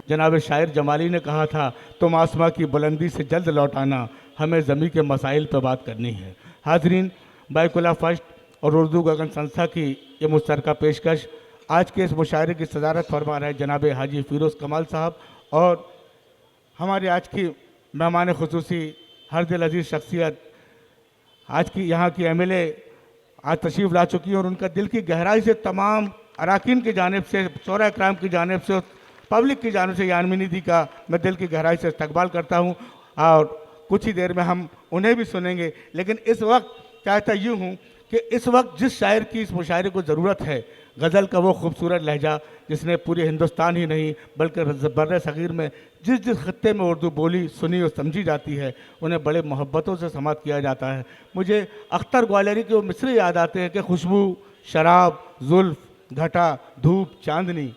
जनाब शायर जमाली ने कहा था, तुम आसमां की बुलंदी से जल्द लौट आना, हमें ज़मीं के मसाइल पर बात करनी है। हाजरीन, बाइकुला फर्स्ट और उर्दू गगन संस्था की ये मुश्तरका पेशकश आज के इस मुशायरे की सदारत फरमा रहे जनाब हाजी फ़िरोज़ कमाल साहब, और हमारे आज की मेहमान खुसूसी हर दिल अजीज़ शख्सियत आज की यहाँ की एमएलए आज तशरीफ़ ला चुकी हैं, और उनका दिल की गहराई से तमाम अरकान की जानिब से, शोरा इकराम की जानिब से, पब्लिक की जानिब से यानमिनी दी का मैं दिल की गहराई से इस्तकबाल करता हूँ। और कुछ ही देर में हम उन्हें भी सुनेंगे, लेकिन इस वक्त चाहता यूँ हूँ कि इस वक्त जिस शायर की इस मुशायरे को ज़रूरत है, गज़ल का वो खूबसूरत लहजा जिसने पूरे हिंदुस्तान ही नहीं बल्कि बर्र सग़ीर में जिस जिस खत्ते में उर्दू बोली, सुनी और समझी जाती है, उन्हें बड़े मोहब्बतों से समात किया जाता है। मुझे अख्तर ग्वालियरी के वो मिसरे याद आते हैं कि खुशबू शराब जुल्फ़ घटा धूप चांदनी,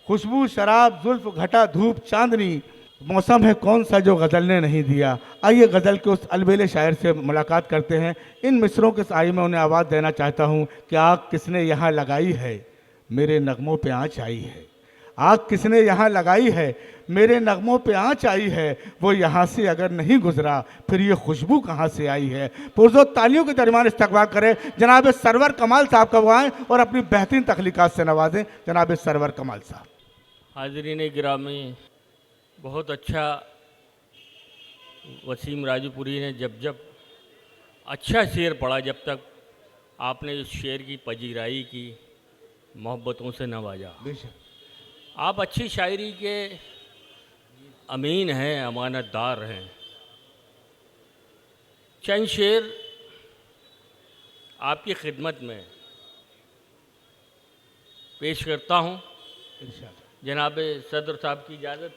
खुशबू शराब जुल्फ़ घटा धूप चांदनी, मौसम है कौन सा जो गज़ल ने नहीं दिया। आइए गज़ल के उस अलबेले शायर से मुलाकात करते हैं। इन मिसरों के साई में उन्हें आवाज़ देना चाहता हूँ कि आग किसने यहाँ लगाई है, मेरे नगमों पे आँच आई है। आग किसने यहाँ लगाई है, मेरे नगमों पे आँच आई है। वो यहाँ से अगर नहीं गुजरा, फिर ये खुशबू कहाँ से आई है। पुरज़ोर तालियों के दरमियान इस्तकबाल करें जनाब सरवर कमाल साहब का, वो आएँ और अपनी बेहतरीन तख्लीक़ात से नवाजें जनाब सरवर कमाल साहब। हाज़रीन गिरामी, बहुत अच्छा वसीम राजूपुरी ने जब अच्छा शेर पढ़ा, जब तक आपने इस शेर की पजीराई की, मोहब्बतों से नवाजा। आप अच्छी शायरी के अमीन हैं, अमानतदार हैं। चंद शेर आपकी खिदमत में पेश करता हूँ। जनाब सदर साहब की इजाज़त।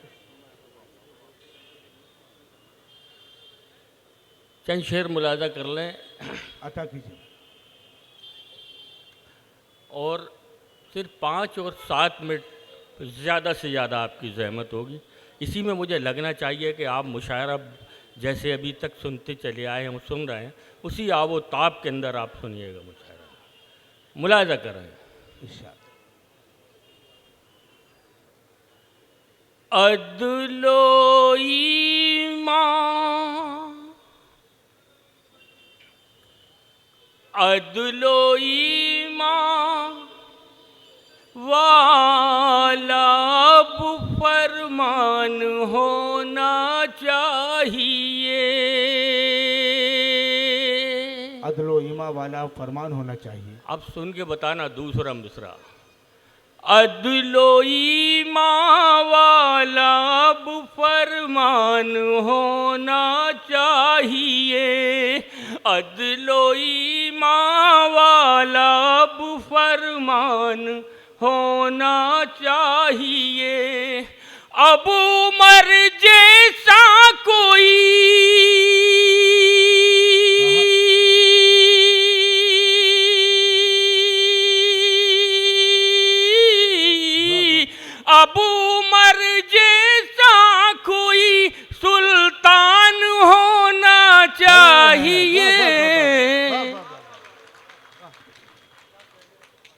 चंद शेर मुलाजा कर लें, अता कीजिए। और सिर्फ 5 और 7 मिनट ज़्यादा से ज़्यादा आपकी ज़हमत होगी। इसी में मुझे लगना चाहिए कि आप मुशायरा जैसे अभी तक सुनते चले आए हैं, हम सुन रहे हैं, उसी आबो ताब के अंदर आप सुनिएगा मुशायरा, मुलाजा करें। अदलो ईमान, अदलो ईमान वाला अब फरमान होना चाहिए। अदलो ईमा वाला फरमान होना चाहिए। अब सुन के बताना दूसरा मिसरा। अदलो ईमा वाला अब फरमान होना चाहिए। अदलो ईमा वाला अब फरमान होना चाहिए। अब उमर जैसा कोई अब उमर जैसा कोई सुल्तान होना चाहिए।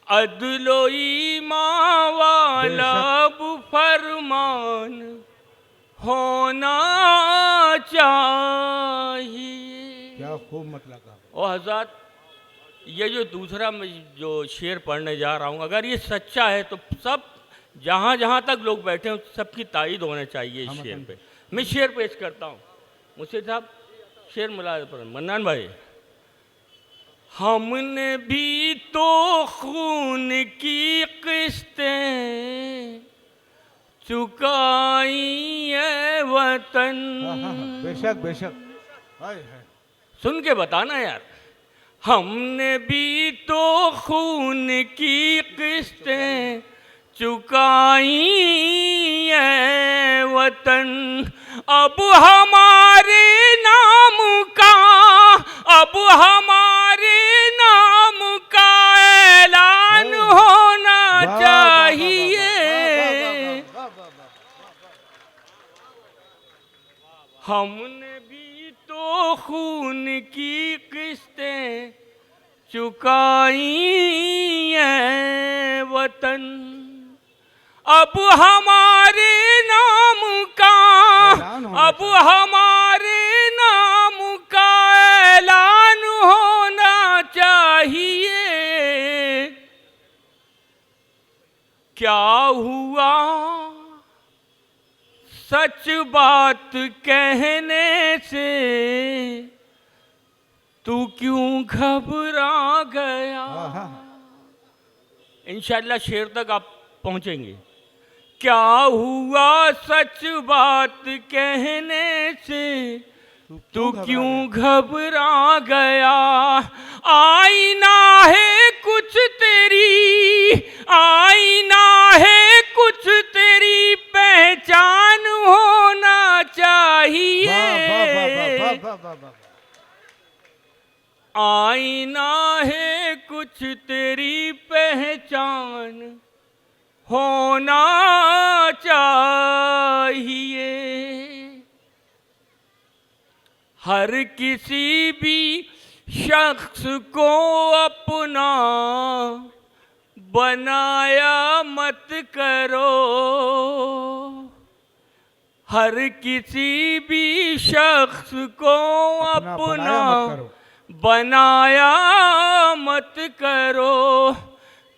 अदलो ईमा वाला अब फरमान होना चाहिए। क्या खूब मतलब का। और हज़रत, ये जो दूसरा मैं जो शेर पढ़ने जा रहा हूँ, अगर ये सच्चा है तो सब जहाँ जहाँ तक लोग बैठे हैं सबकी तायीद होना चाहिए इस शेर पे। मैं शेर पेश करता हूँ। मुझसे साहब शेर मुलाज़ पर मन्नान भाई। हमने भी तो खून की किस्तें चुकाई है वतन। बेशक बेशक। सुन के बताना यार। हमने भी तो खून की किस्तें चुकाई है वतन। अब हमारे नाम का, अब हमारे नाम का ऐलान होना चाहिए। हमने भी तो खून की किस्तें चुकाई है वतन। अब हमारे नाम का, ऐलान होना अब हमारे नाम का ऐलान होना चाहिए। क्या हुआ सच बात कहने से, तू क्यों घबरा गया। इंशाल्लाह शेर तक आप पहुंचेंगे। क्या हुआ सच बात कहने से, तू क्यों घबरा गया। आईना है कुछ तेरी, आईना है कुछ तेरी, पहचान होना चाहिए। आईना है कुछ तेरी, पहचान होना चाहिए। हर किसी भी शख्स को अपना बनाया मत करो। हर किसी भी शख्स को अपना बनाया मत करो।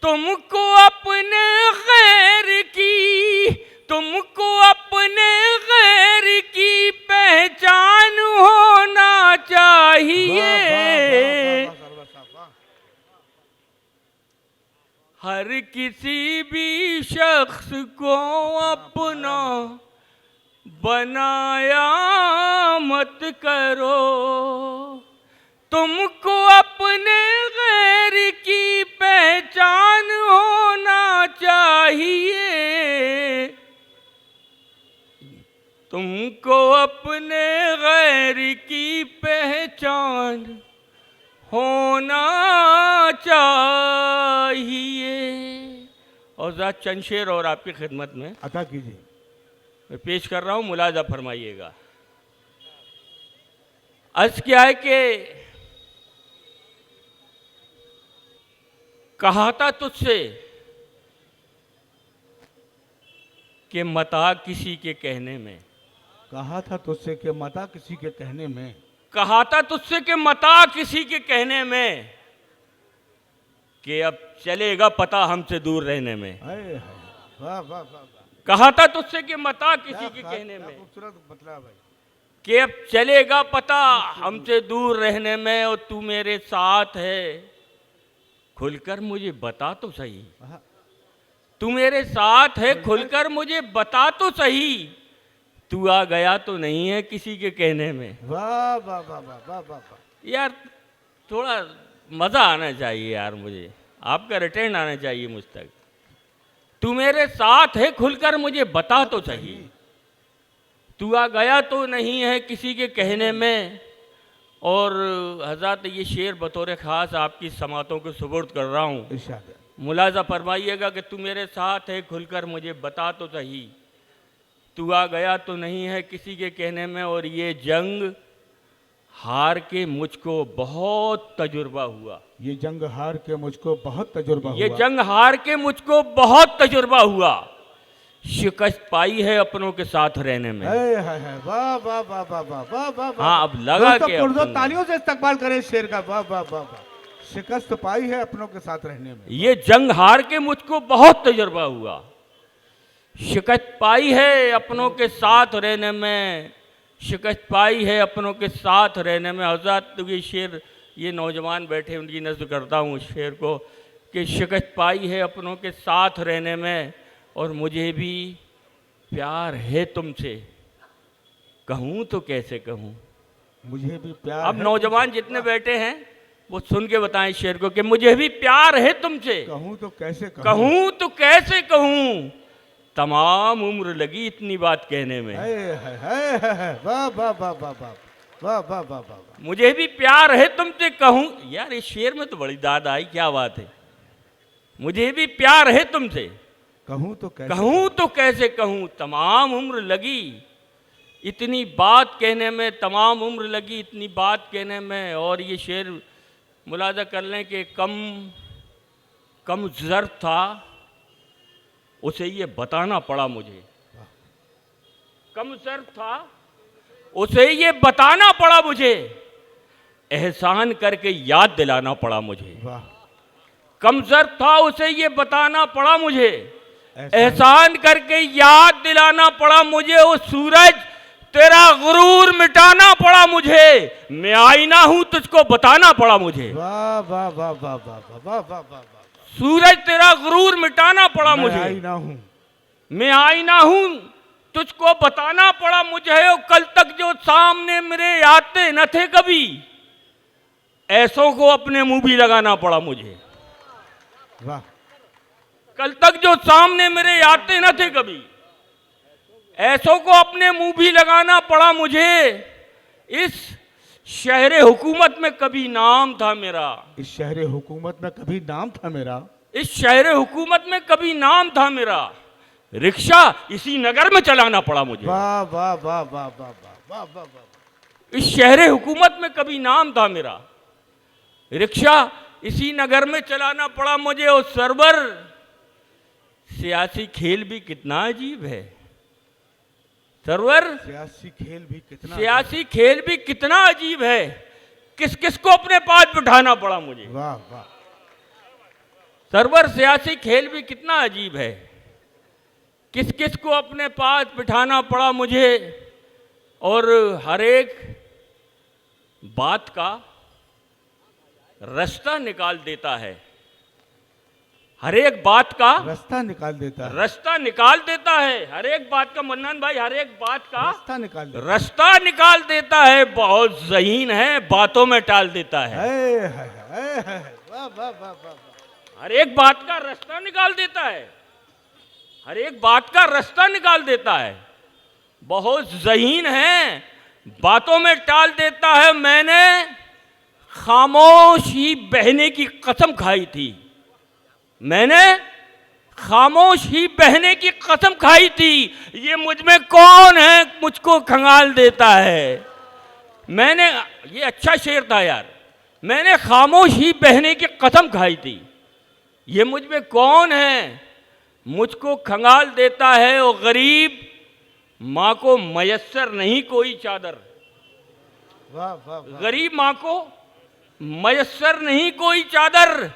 तुमको अपने गैर की, तुमको अपने गैर की पहचान होना चाहिए। हर किसी भी शख्स को अपना बनाया मत करो। तुमको अपने गैर की पहचान होना चाहिए। तुमको अपने गैर की पहचान होना चाहिए। और ज़ात चंद शेर और आपकी खिदमत में अता कीजिए। मैं पेश कर रहा हूँ, मुलाजा फरमाइएगा। अर्ज क्या है कि कहा था तुझसे कि मता किसी के कहने में, कहा था तुझसे कि मता किसी के कहने में, कहा था तुझसे कि मता किसी के कहने में, कि अब चलेगा पता हमसे दूर रहने में। वाह वाह वाह। कहा था तुझसे कि मता किसी के कहने में, खूबसूरत मतलब है कि अब चलेगा पता हमसे दूर रहने में, और तू मेरे साथ है खुलकर मुझे बता तो सही। तू मेरे साथ है खुलकर मुझे बता तो सही, तू आ गया तो नहीं है किसी के कहने में। वाह वाह वाह वाह वाह वाह। यार थोड़ा मज़ा आना चाहिए यार, मुझे आपका रिटर्न आना चाहिए मुझ तक। तू मेरे साथ है खुलकर मुझे बता तो सही, तू आ गया तो नहीं है किसी के कहने में। और हज़रत ये शेर बतौर ख़ास आपकी समातों को सुपुर्द कर रहा हूँ। मुलाजा फरमाइएगा कि तू मेरे साथ है खुलकर मुझे बता तो सही, तू आ गया तो नहीं है किसी के कहने में। और ये जंग हार के मुझको बहुत तजुर्बा हुआ, ये जंग हार के मुझको बहुत तजुर्बा हुआ, ये जंग हार के मुझको बहुत तजुर्बा हुआ। शिकस्त पाई है अपनों के साथ रहने में। वाह वाह वाह वाह वाह वाह। हाँ अब लगा के तालियों से इस्तकबाल करें शेर का। वाह वाह वाह वाह। शिकस्त पाई है अपनों के साथ रहने में, ये जंग हार के मुझको बहुत तजुर्बा हुआ। शिकस्त पाई है अपनों के साथ रहने में, शिकस्त पाई है अपनों के साथ रहने में। हज़रत ये शेर, ये नौजवान बैठे उनकी नज़्म करता हूँ शेर को, कि शिकस्त पाई है अपनों के साथ रहने में, और मुझे भी प्यार है तुमसे, कहूँ तो कैसे कहूँ। मुझे भी प्यार अब है नौजवान जितने बैठे हैं वो सुन के बताएं शेर को, कि मुझे भी प्यार है तुमसे, कहूँ तो कैसे कहूँ तो कैसे कहूँ, तमाम उम्र लगी इतनी बात कहने में। वाह वाह वाह वाह वाह वाह वाह वाह वाह। मुझे भी प्यार है तुमसे कहूँ, यार इस शेर में तो बड़ी दाद आई, क्या बात है। मुझे भी प्यार है तुमसे, कहूँ तो कैसे कहूँ, तमाम उम्र लगी इतनी बात कहने में, तमाम उम्र लगी इतनी बात कहने में। और ये शेर मुलाजा कर लें कि कम ज़र्फ था, उसे ये बताना पड़ा मुझे, कमसर था, उसे ये बताना पड़ा मुझे, एहसान करके याद दिलाना पड़ा मुझे। वाह, कमसर था, उसे ये बताना पड़ा मुझे, एहसान एहसान करके याद दिलाना पड़ा मुझे। ओ सूरज, तेरा गुरूर मिटाना पड़ा मुझे, मैं आईना हूं तुझको बताना पड़ा मुझे। वाह वाह वाह वाह वाह वाह वाह वाह वाह वाह। सूरज, तेरा गुरूर मिटाना पड़ा मैं मुझे, आई ना हूँ। मैं आईना हूं तुझको बताना पड़ा मुझे। ओ कल तक जो सामने मेरे आते न थे कभी, ऐसों को अपने मुंह भी लगाना पड़ा मुझे। वाह, कल तक जो सामने मेरे आते न थे कभी, ऐसों को अपने मुंह भी लगाना पड़ा मुझे। इस शहरे हुकूमत में कभी नाम था मेरा, इस शहर हुकूमत में कभी नाम था मेरा, इस शहरे हुकूमत में कभी नाम था मेरा। रिक्शा इसी नगर में चलाना पड़ा मुझे। वाह वाह वाह वाह वाह वाह वाह वाह वाह। इस शहरे हुकूमत में कभी नाम था मेरा, रिक्शा इसी नगर में चलाना पड़ा मुझे। और सरवर, सियासी खेल भी कितना अजीब है सरवर, सियासी खेल भी कितना, सियासी खेल भी कितना अजीब है। किस किस को अपने पास बिठाना पड़ा मुझे। वाह वाह, सरवर, सियासी खेल भी कितना अजीब है। किस किस को अपने पास बिठाना पड़ा मुझे, और हर एक बात का रास्ता निकाल देता है, हर एक बात का रास्ता निकाल देता है, रास्ता निकाल देता है। हर एक बात का, मन्नान भाई, हर एक बात का रास्ता निकाल देता है। रास्ता निकाल देता है। बहुत ज़हीन है, बातों में टाल देता है। वाह वाह वाह वाह। हर एक बात का रास्ता निकाल देता है, हर एक बात का रास्ता निकाल देता है। बहुत ज़हीन है, बातों में टाल देता है। मैंने खामोश ही बहने की कसम खाई थी, मैंने खामोश ही बहने की कसम खाई थी। ये मुझ में कौन है मुझको खंगाल देता है। मैंने, ये अच्छा शेर था यार। मैंने खामोश ही बहने की कसम खाई थी, ये मुझ में कौन है मुझको खंगाल देता है। और गरीब माँ को मयस्सर नहीं कोई चादर, वाह वाह वाह। गरीब माँ को मयस्सर नहीं कोई चादर,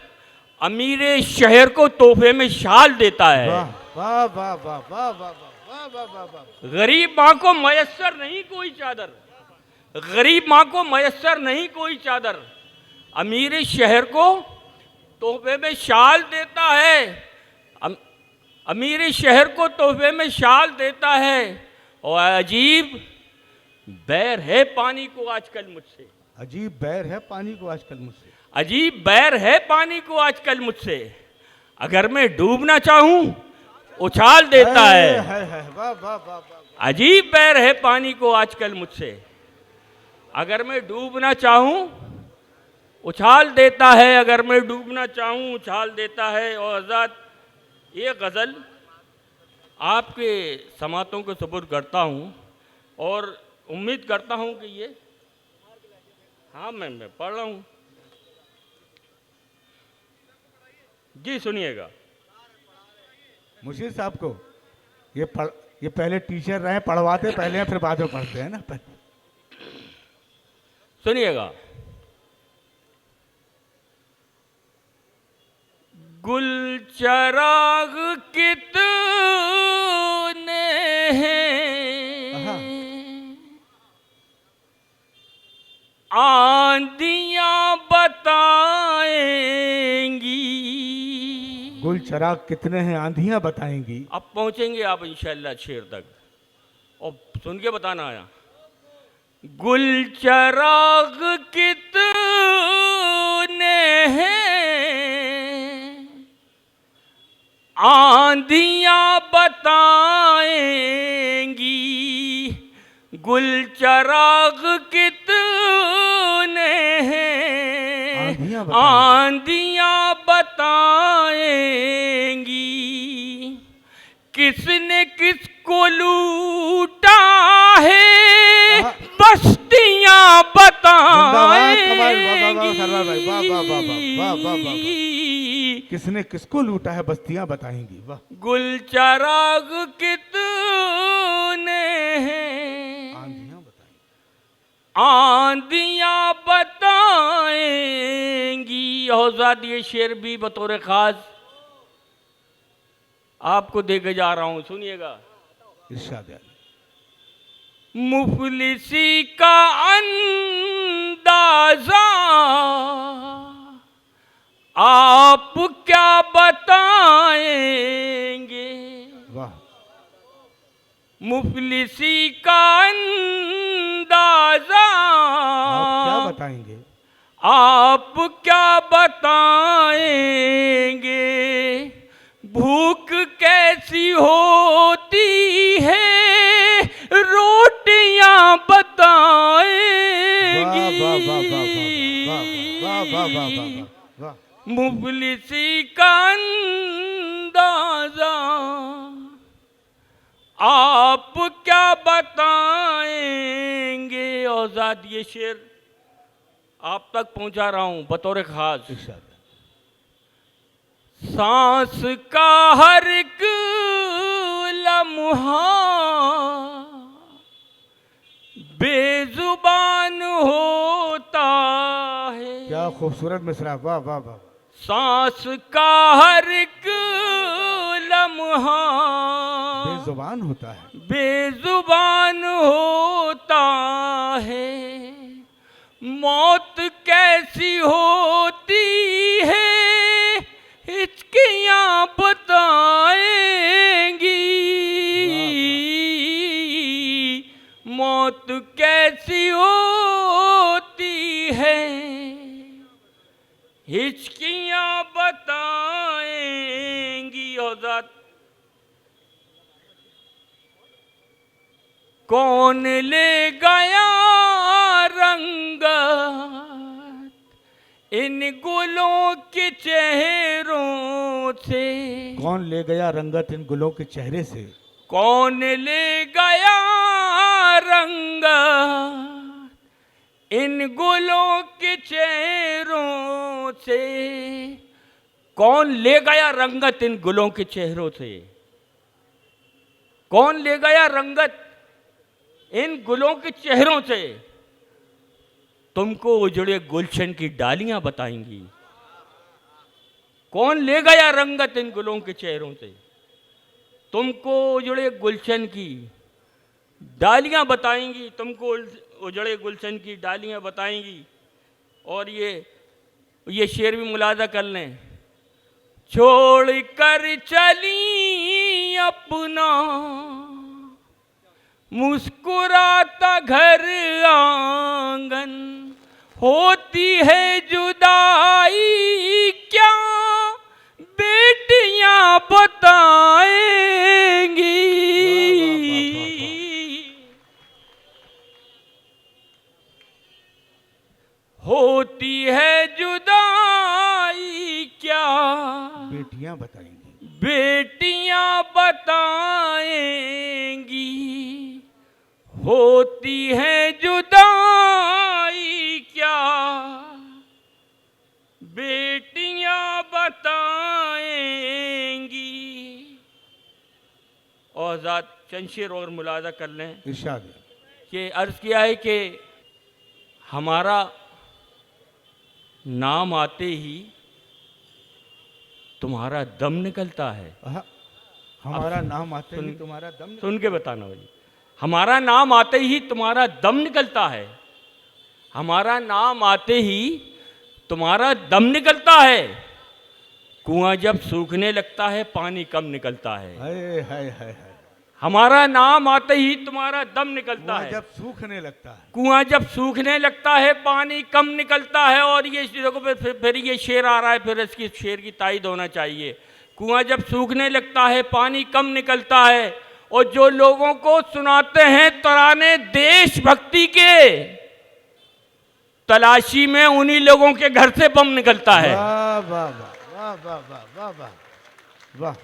अमीरे शहर को तोहफे में शाल देता है। वाह वाह वाह वाह वाह वाह वाह वाह वाह वाह। गरीब माँ को मयस्सर नहीं कोई चादर, गरीब माँ को मयस्सर नहीं कोई चादर, अमीर शहर को तोहफे में शाल देता है। अमीर शहर को तोहफे में शाल देता है। और अजीब बैर है पानी को आजकल मुझसे, अजीब बैर है पानी को आजकल मुझसे, अजीब बैर है पानी को आजकल मुझसे। अगर मैं डूबना चाहूं उछाल देता है। वाह वाह वाह वाह। अजीब बैर है पानी को आजकल मुझसे, अगर मैं डूबना चाहूं उछाल देता है, अगर मैं डूबना चाहूं उछाल देता है। और आज़ाद, ये गज़ल आपके समातों को सुपुर्द करता हूं और उम्मीद करता हूं कि ये, हाँ मैं पढ़ रहा हूं जी, सुनिएगा। मुशीर साहब को ये पहले टीचर रहे, पढ़वाते पहले हैं फिर बाद में पढ़ते हैं ना। सुनिएगा। गुल चराग कितने हैं, आंधियां बताएंगी। गुल चराग कितने हैं, आंधियां बताएंगी। अब पहुंचेंगे आप इंशाअल्लाह शेर तक, और सुन के बताना आया। गुल चराग कितने हैं, आंधियां बताएंगी। गुल चराग कितने हैं, आंधियां बताएंगी। किसने किसको लूटा है, बस्तियां बताएंगी। किसने किसको लूटा है, बस्तियां बताएंगी। वाह। गुल चराग कितने हैं, आंधियां बताएंगी। औजाद ये शेर भी बतौर खास आपको देके जा रहा हूं, सुनिएगा। इरशाद है। मुफलिसी का अंदाजा आप क्या बताएंगे। वाह। मुफलिसी का अंदाजा आप क्या बताएंगे। आप क्या बताएंगे। भूख कैसी होती है रोटियां बताएंगी। वाह वाह वाह वाह वाह वाह वाह वाह वाह वाह। मुफलिसी का अंदाजा आप क्या बताएंगे। औजाद ये शेर आप तक पहुंचा रहा हूं बतौर खास। इरशाद है। सांस का हर एक लम्हा बेजुबान होता है। क्या खूबसूरत मिसरा। वाह वाह वाह। सांस का हर एक लम्हा बेजुबान होता है। बेजुबान होता है। मौत कैसी होती है हिचकियां बताएंगी। मौत कैसी होती है हिचकियां बताएंगी। औजाद कौन ले गया रंगत इन गुलों के चेहरों से। कौन ले गया रंगत इन गुलों के चेहरे से। कौन ले गया रंगत इन गुलों के चेहरों से। कौन ले गया रंगत इन गुलों के चेहरों से। कौन ले गया रंगत इन गुलों के चेहरों से। तुमको उजड़े गुलशन की डालियां बताएंगी। कौन ले गया रंगत इन गुलों के चेहरों से। तुमको उजड़े गुलशन की डालियां बताएंगी। तुमको उजड़े गुलशन की डालियां बताएंगी। और ये शेर भी मुलाजा कर लें। छोड़ कर चली अपना मुस्कुराता घर आंगन। होती है जुदाई क्या बेटियां बताएंगी। होती है जुदाई क्या बेटियां बताएंगी। बेटियां बताएंगी। होती है जुदाई क्या बेटियां बताएंगी। औजाद चंद शेर और मुलाजा कर लें। इरशाद है। कि अर्ज किया है कि हमारा नाम आते ही तुम्हारा दम निकलता है। हमारा नाम आते ही तुम्हारा दम। सुन के बताना भाई। हमारा नाम आते ही तुम्हारा दम निकलता है। हमारा नाम आते ही तुम्हारा दम निकलता है। कुआं जब सूखने लगता है पानी कम निकलता है। हाय हाय हाय। हमारा नाम आते ही तुम्हारा दम निकलता है। जब सूखने लगता है। कुआं जब सूखने लगता है पानी कम निकलता है। और ये देखो फिर ये शेर आ रहा है। फिर इसकी शेर की तायद होना चाहिए। कुआं जब सूखने लगता है पानी कम निकलता है। और जो लोगों को सुनाते हैं तराने देशभक्ति के तलाशी में उन्हीं लोगों के घर से बम निकलता है। वाह वाह वाह वाह वाह वाह वाह।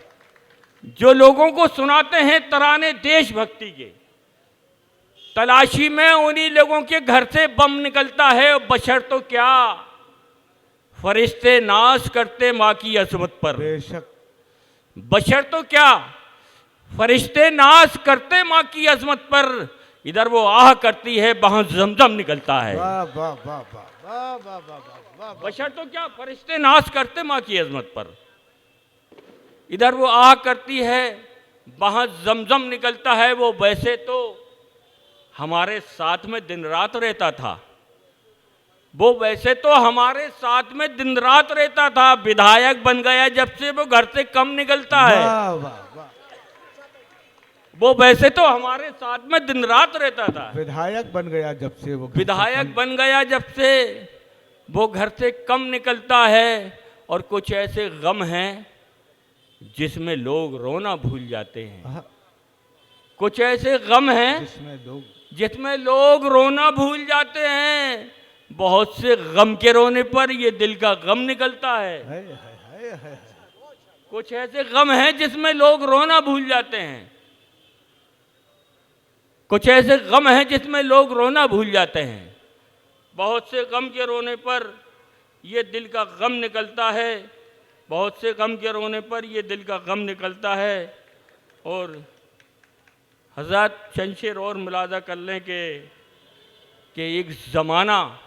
जो लोगों को सुनाते हैं तराने देशभक्ति के तलाशी में उन्हीं लोगों के घर से बम निकलता है। बशर तो क्या फरिश्ते नाश करते माँ की अजमत पर। बेशक। बशर तो क्या फरिश्ते नाश करते माँ की अजमत पर। इधर वो आह करती है वहां जमजम निकलता है। वाह वाह वाह वाह वाह वाह वाह वाह वाह। बशर तो क्या फरिश्ते नाश करते माँ की अजमत पर। इधर वो आह करती है वहां जमजम निकलता है। वो वैसे तो हमारे साथ में दिन रात रहता था, वो वैसे तो हमारे साथ में दिन रात रहता था। विधायक बन गया जब से वो घर से कम निकलता है। वाह वाह वाह। वो वैसे तो हमारे साथ में दिन रात रहता था। विधायक बन गया जब से वो विधायक बन गया जब से वो घर से कम निकलता है। और कुछ ऐसे गम हैं जिसमें लोग रोना भूल जाते हैं। कुछ ऐसे गम हैं जिसमें लोग रोना भूल जाते हैं। बहुत से गम के रोने पर ये दिल का गम निकलता है। कुछ ऐसे गम हैं जिसमें लोग रोना भूल जाते हैं। कुछ ऐसे गम हैं जिसमें लोग रोना भूल जाते हैं। बहुत से गम के रोने पर ये दिल का गम निकलता है। बहुत से गम के रोने पर ये दिल का गम निकलता है। और हज़रत शमशेर और मुलाजा कर लें कि एक ज़माना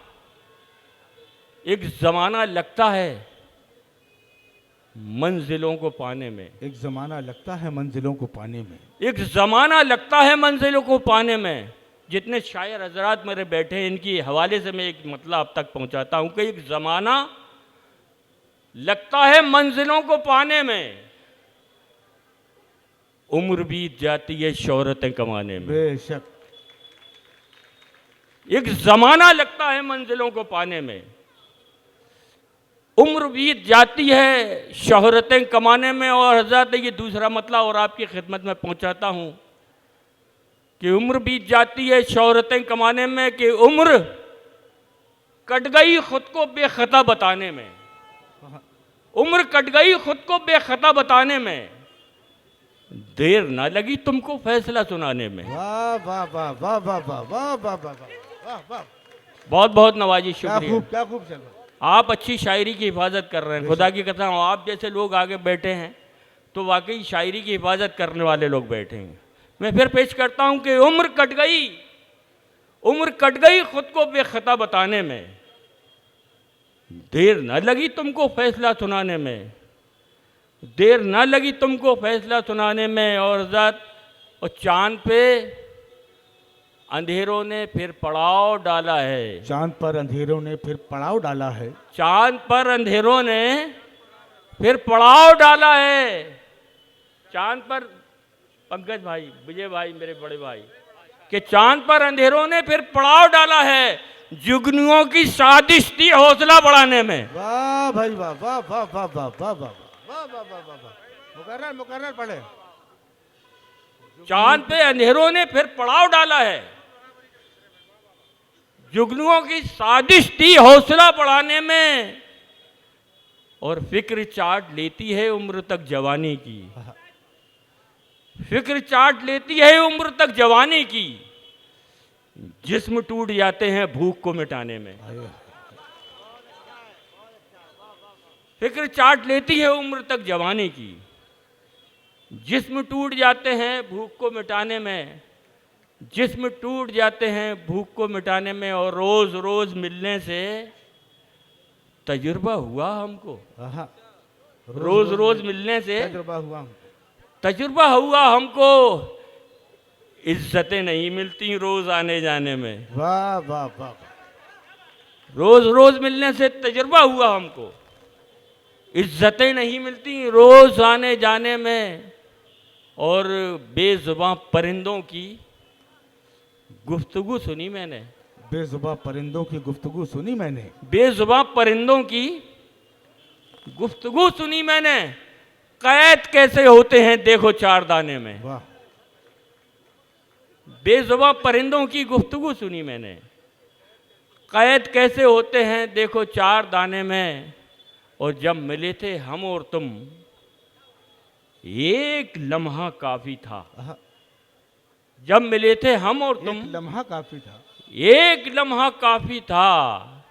लगता है मंजिलों को पाने में। एक ज़माना लगता है मंजिलों को पाने में। एक ज़माना लगता है मंजिलों को पाने में। जितने शायर हजरात मेरे बैठे हैं इनकी हवाले से मैं एक मतलब अब तक पहुंचाता हूं कि एक ज़माना लगता है मंजिलों को पाने में। उम्र बीत जाती है शोहरतें कमाने में। बेशक। एक ज़माना लगता है मंजिलों को पाने में। उम्र बीत जाती है शोहरतें कमाने में। और हज़रत ये दूसरा मतलब और आपकी खिदमत में पहुंचाता हूं कि उम्र बीत जाती है शोहरतें कमाने में, कि उम्र कट गई खुद को बेखता बताने में। उम्र कट गई खुद को बेखता बताने में। देर ना लगी तुमको फैसला सुनाने में। वाह वाह वाह वाह वाह वाह वाह वाह वाह वाह वाह। बहुत बहुत नवाजी, क्या शुक्रिया। खूब क्या खूब चल रहा। आप अच्छी शायरी की हिफाजत कर रहे हैं। खुदा की कसम आप जैसे लोग आगे बैठे हैं तो वाकई शायरी की हिफाजत करने वाले लोग बैठे हैं। मैं फिर पेश करता हूं कि उम्र कट गई खुद को बेखता बताने में। देर न लगी तुमको फैसला सुनाने में। देर न लगी तुमको फैसला सुनाने में। और चांद पे अंधेरों ने फिर पड़ाव डाला है। चांद पर अंधेरों ने फिर पड़ाव डाला है। चांद पर अंधेरों ने फिर पड़ाव डाला है। चांद पर पंकज भाई, विजय भाई, मेरे बड़े भाई, कि चांद पर अंधेरों ने फिर पड़ाव डाला है। जुगनुओं की साजिश थी हौसला बढ़ाने में। वाह भाई वाह वाह वाह वाह वाह वाह वाह वाह वाह वाह वाह वाह। मुकर्रर पढ़े। चांद पे अंधेरों ने फिर पड़ाव डाला है। जुगनुओं की साजिश थी हौसला बढ़ाने में। और फिक्र चाट लेती है उम्र तक जवानी की। फिक्र चाट लेती है उम्र तक जवानी की। जिस्म टूट जाते हैं भूख को मिटाने में। फिक्र चाट लेती है उम्र तक जवानी की। जिस्म टूट जाते हैं भूख को मिटाने में। जिस्म टूट जाते हैं भूख को मिटाने में। और रोज रोज मिलने से तजुर्बा हुआ हमको। रोज रोज मिलने से तजुर्बा हुआ हमको। इज्जतें नहीं मिलती रोज आने जाने में। वाह वाह वाह। रोज रोज मिलने से तजुर्बा हुआ हमको। इज्जतें नहीं मिलती रोज आने जाने में। और बेजुबां परिंदों की गुफ्तगू सुनी मैंने। बेजुबां परिंदों की गुफ्तगू सुनी मैंने। बेजुबां परिंदों की गुफ्तगू सुनी मैंने। कैद कैसे होते हैं देखो चार दाने में। वाह। बेजुबां परिंदों की गुफ्तगू सुनी मैंने। कैद कैसे होते हैं देखो चार दाने में। और जब मिले थे हम और तुम एक लम्हा काफी था। जब मिले थे हम और तुम एक लम्हा काफी था। एक लम्हा काफी था।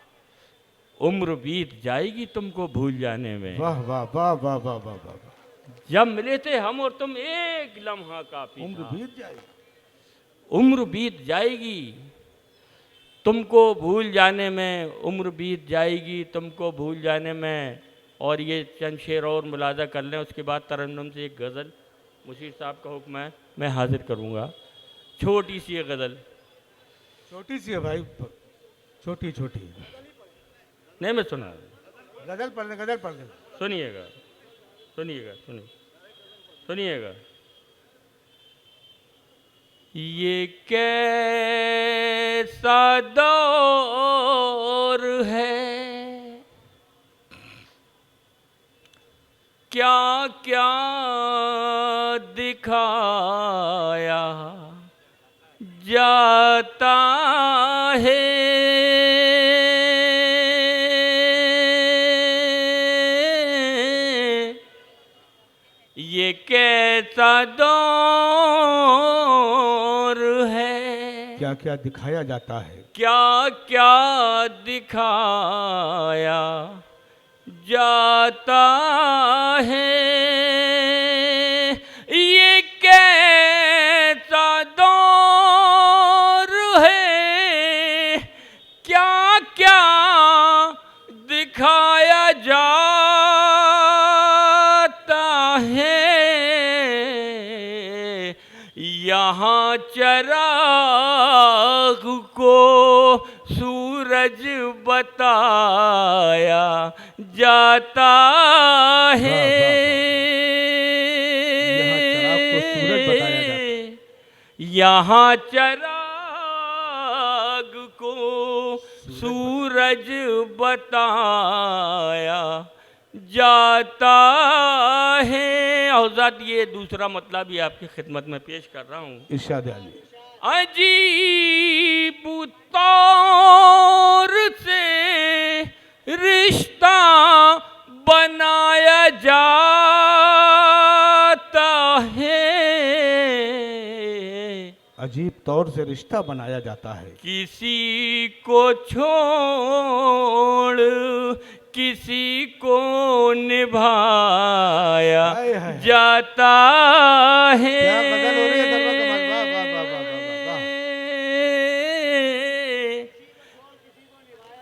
उम्र बीत जाएगी तुमको भूल जाने में। वाह वाह वाह वाह वाह वाह वाह। जब मिले थे हम और तुम एक लम्हा काफी उम्र था। बीत जाएगी। उम्र बीत जाएगी तुमको भूल जाने में, उम्र बीत जाएगी तुमको भूल जाने में। और ये चंद शेर और मुलाजा कर लें, उसके बाद तरन्नुम से एक गज़ल मुशीर साहब का हुक्म है, मैं हाजिर करूँगा। छोटी सी ये गज़ल, छोटी सी है भाई, छोटी छोटी। नहीं मैं सुना, गजल पढ़ दे, गजल पढ़ दे। सुनिएगा सुनिएगा सुनिएगा। ये कैसा दौर है, क्या क्या दिखाया जाता है। ये कैसा दौर है, क्या क्या दिखाया जाता है, क्या क्या दिखाया जाता है। ये कैसा दौर है, क्या क्या दिखाया जाता है। यहाँ चिराग को सूरज बताया जाता है। यहाँ चिराग को सूरज बताया जाता यहाँ चिराग को सूरज बताया जाता है। जाता है। औज़ात ये दूसरा मतलब भी आपकी खिदमत में पेश कर रहा हूँ। इरशाद अली। अजीब तौर से रिश्ता बनाया जाता है, अजीब तौर से रिश्ता बनाया जाता है। किसी को छोड़ किसी को निभाया हाय हाय। जाता है। क्या गजल हो रही है, दरबार कमाल, वाह वाह वाह वाह वाह वाह।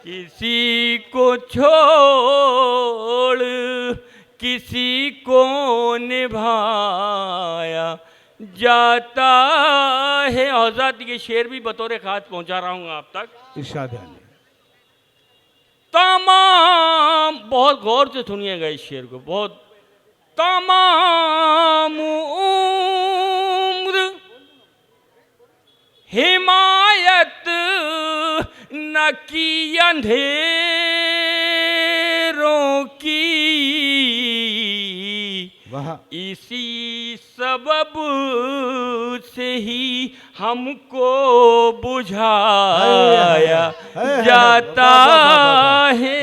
किसी को छोड़ किसी को निभाया जाता है। औज़ात ये शेर भी बतौर ख़ास पहुंचा रहा हूँ आप तक। इरशाद अली। तमाम, बहुत गौर से सुनिएगा इस शेर को, बहुत। तमाम उम्र हिमायत न की अंधेरों की, वाह। इसी सबब से ही हमको बुझाया जाता है।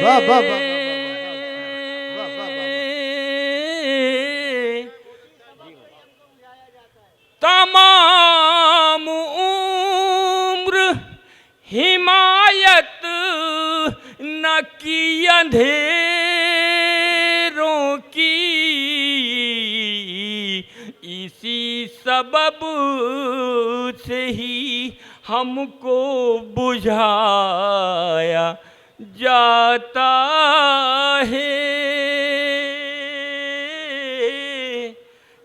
तमाम उम्र हिमायत न की अंधेरों की, इसी सबब से ही हमको बुझाया जाता है,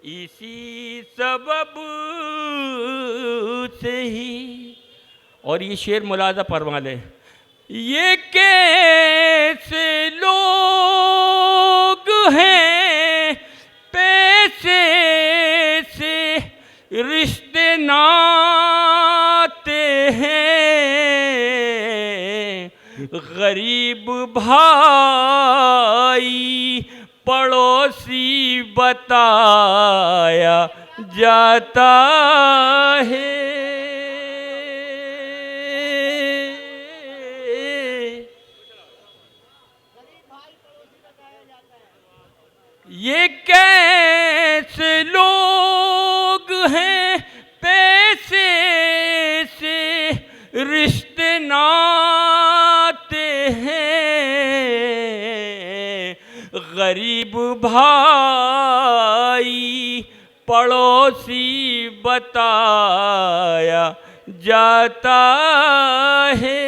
इसी सबब से ही। और ये शेर मुलाजा फरमा लें, ये कैसे लोग हैं पैसे से रिश्ते नाते हैं, गरीब भाई पड़ोसी बताया जाता है। ये कैसे लोग हैं पैसे से रिश्ते नाते हैं, गरीब भाई पड़ोसी बताया जाता है।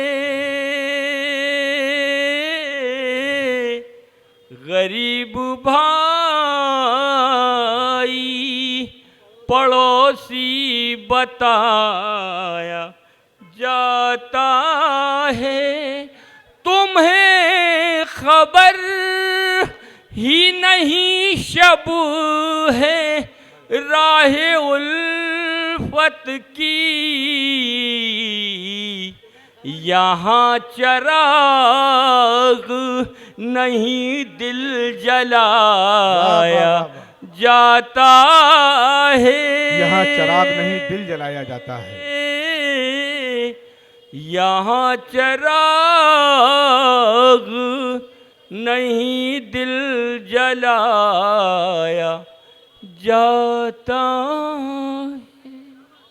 गरीब भाई पड़ोसी बताया जाता है। तुम्हें खबर ही नहीं शब है राह उल्फत की। यहाँ चराग नहीं दिल जलाया जाता है। यहाँ चराग नहीं दिल जलाया जाता है। यहाँ चराग नहीं दिल जलाया जाता है।